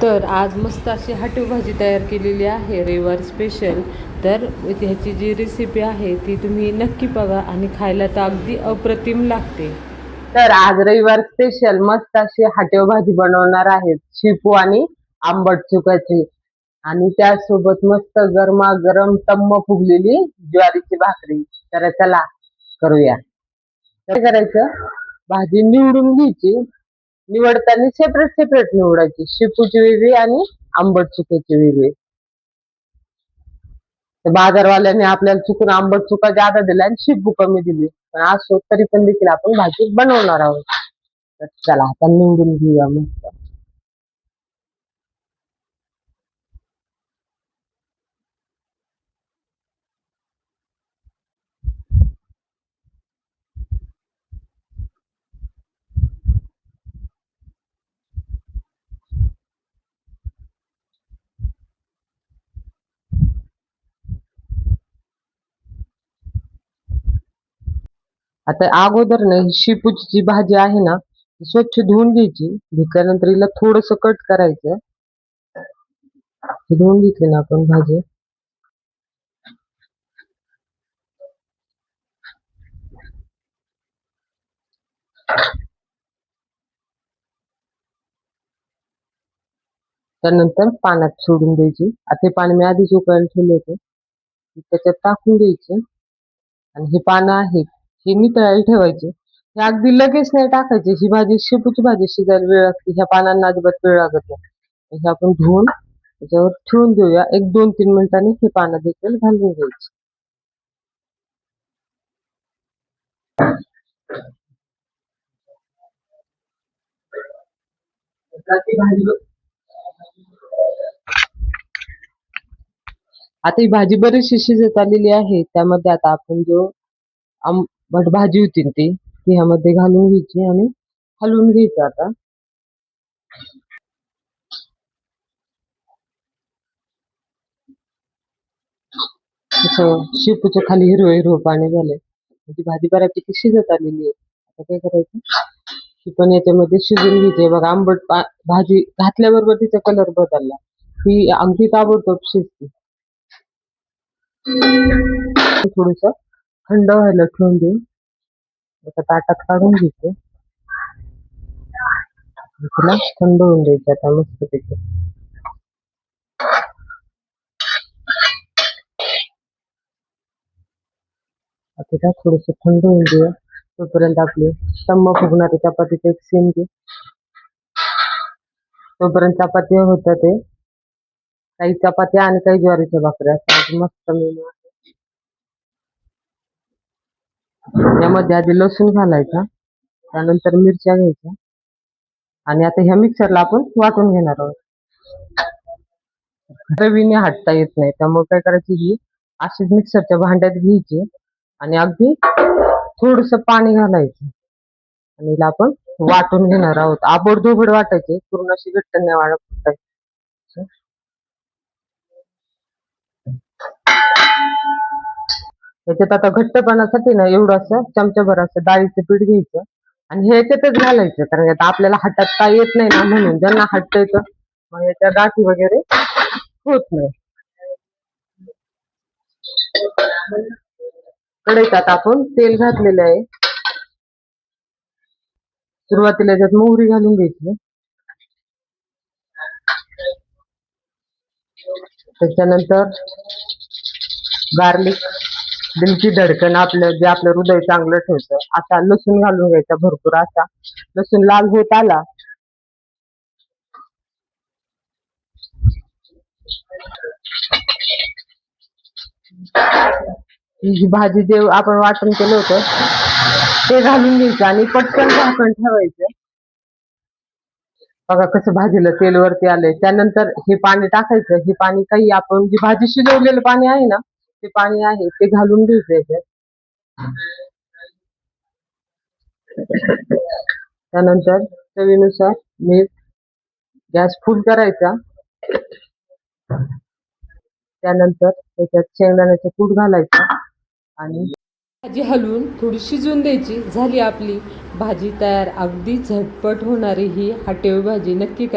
तर आज मस्त अशी हाटीव भाजी तयार केलेली आहे रविवार स्पेशल. तर ह्याची जी रेसिपी आहे ती तुम्ही नक्की बघा आणि खायला तर अगदी अप्रतिम लागते. तर आज रविवार स्पेशल मस्त अशी हाटीव भाजी बनवणार आहेत, शेपू आणि आंबट चुक्याची. आणि त्यासोबत मस्त गरमागरम तम्म फुगलेली ज्वारीची भाकरी. तर चला करूया. काय करायचं, भाजी निवडून घ्यायची. निवडताना सेपरेट सेपरेट निवडायची, शेपूची वेगळी आणि आंबट चुक्याची वेगळी. बाजारवाल्याने आपल्याला चुकून आंबट चुका जादा दिला आणि शेपू कमी दिली, पण असो तरी पण देखील आपण भाजी बनवणार आहोत. तर चला आता निवडून घेऊया मस्त. आता अगोदर ना ही शेपूची जी भाजी आहे ना ती स्वच्छ धुवून घ्यायची. धुतल्यानंतर हिला थोडस कट करायचं. धुवून घेतली ना आपण भाजी, त्यानंतर पाण्यात सोडून द्यायची. आता हे पाणी मी आधीच उकळायला ठेवलं होतं, त्याच्यात टाकून द्यायचं. आणि ही पानं आहेत ही नितळायला ठेवायची. हे अगदी लगेच नाही टाकायची, ही भाजी शेपूची भाजी शिजायला वेळ लागते, ह्या पानांना अजिबात वेळ लागत नाही. हे आपण धुवून त्याच्यावर ठेवून देऊया. एक 2-3 मिनिटांनी ही पानं देखील घालून घ्यायची. आता ही भाजी बरीचशी शिजत आलेली आहे. त्यामध्ये आता आपण जो आंबट भाजी होती ती ह्यामध्ये घालून घ्यायची आणि हलवून घ्यायचं. आता शेपूच्या खाली हिरवं हिरवं पाणी झालंय, ती भाजी बऱ्यापैकी शिजत आलेली आहे. आता काय करायचं, ती पण याच्यामध्ये शिजून घ्यायची. बघा आंबट भाजी घातल्याबरोबर तिचा कलर बदलला, ती अगदी ताबडतोब शिजते. थोडस थंड व्हायला ठेवून देऊ. एका ताटात काढून घ्यायचे, तिला थंड होऊन द्यायचं. आता मस्त पैकी आता थोडस थंड होऊन देऊया. तोपर्यंत आपली तम्म फुगणारी चपातीचं एक सीन घे. तोपर्यंत चपाती होतं ते, काही चपात्या आणि काही ज्वारीच्या भाकऱ्या असतात. मस्त मेनू आहे. यामध्ये आधी लसूण घालायचा, त्यानंतर मिरच्या घ्यायच्या आणि आता ह्या मिक्सरला आपण वाटून घेणार आहोत. रवीने हाटता येत नाही, त्यामुळे काय करायची, ही अशीच मिक्सरच्या भांड्यात घ्यायची आणि अगदी थोडस पाणी घालायचं आणि हिला आपण वाटून घेणार आहोत. आबडधोबड वाटायचे, पूर्ण अशी घट्ट नाही वाटत. त्याच्यात आता घट्टपणासाठी ना एवढं चमचाभर असं डाळीचं पीठ घ्यायचं आणि हे याच्यातच घालायचं, कारण आता आपल्याला हटता येत नाही ना, म्हणून ज्यांना हटता येतं मग याच्या गाठी वगैरे होत नाही. कढईत आता आपण तेल घातलेलं आहे. सुरुवातीला त्यात मोहरी घालून घ्यायची, त्याच्यानंतर गार्लिक, दिलची धडकन, आपलं जे आपलं हृदय चांगलं ठेवतं. आता लसूण घालून घ्यायचा भरपूर असा. लसूण लाल होत आला ही भाजी जे आपण वाटण केलं होतं ते घालून घ्यायचं आणि पटकन झाकण ठेवायचं. बघा कसं भाजीला तेल वरती आलंय. त्यानंतर हे पाणी टाकायचं. हे पाणी काही आपण जी भाजी शिजवलेलं पाणी आहे ना ते पाणी आहे ते घालून घ्यायचं याच्यात. त्यानंतर चवीनुसार मीठ, गॅस फुल करायचा. त्यानंतर त्याच्यात शेंगदाण्याचं कूट घालायचं आणि भाजी हलवून थोडी शिजून द्यायची. झाली आपली भाजी तयार. अगदी झटपट होणारी ही हाटेव भाजी. नक्की